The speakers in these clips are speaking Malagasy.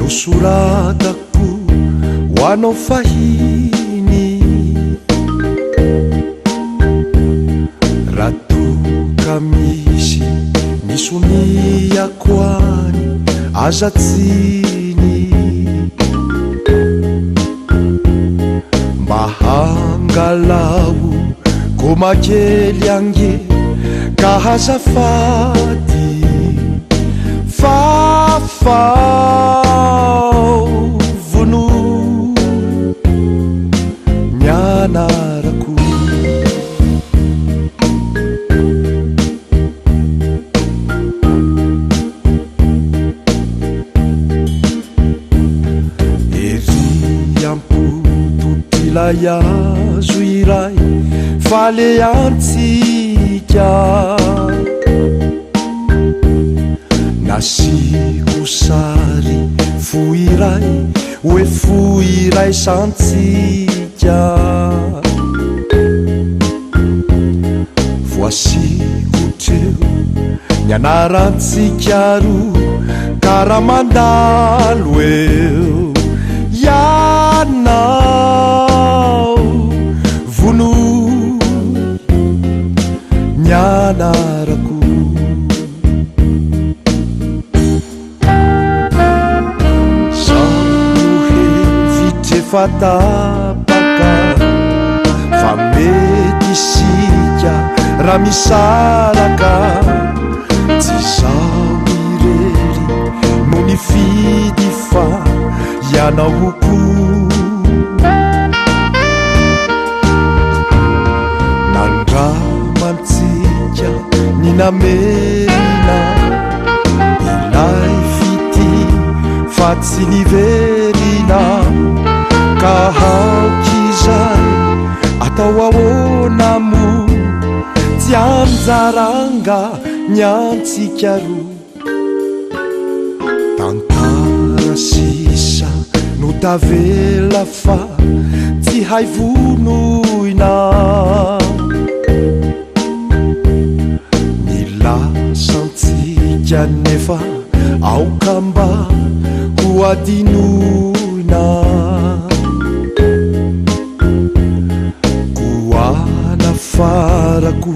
nosoratako hoanao fahiny raha toka misy misoniako any azatsiny mba hangalao komakely ange ka hazafady fafao vono mianarako ery ampototylay azo iray fale antsika nasiko sary foiray hoe foiray santsika voasiko treo nianarantsika ro kara mandalo eo ianao vono nianarako fatapaka fa mety isika raha misaraka tsy zao irery no nifidy fa ianaoko nandramantsika ny namerina ilay fity fa tsy niverina ka haokizay atao ahoana mo tsy anjaranga ny antsika ro tantara sisa no tavela fa tsy hay vonoina nilasantsika nefa aokamba ho adinoina farako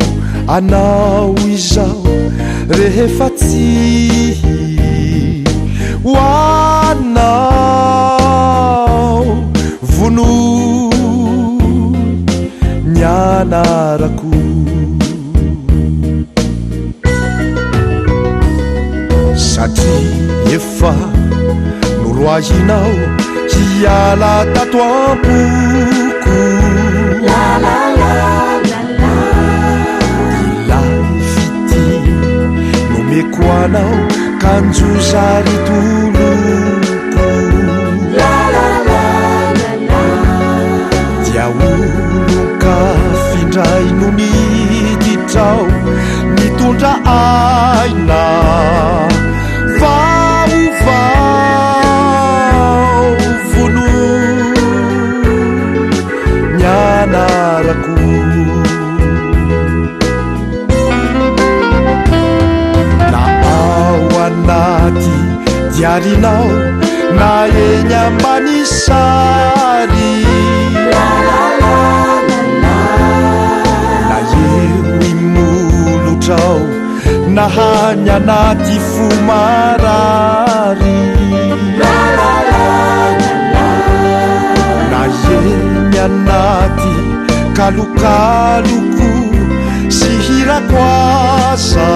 anao izao rehefa tsy hoanao vono nianarako satria efa noroahinao hiala tato ampoko koanao kanjozary toloko dia oloka findray no niditrao nitondra aina vaovao vono nianarako naty diarinao na eny ambany sary na eo imolotrao na hany anaty fomarary na eny anaty kalokaloko sy hirakoasa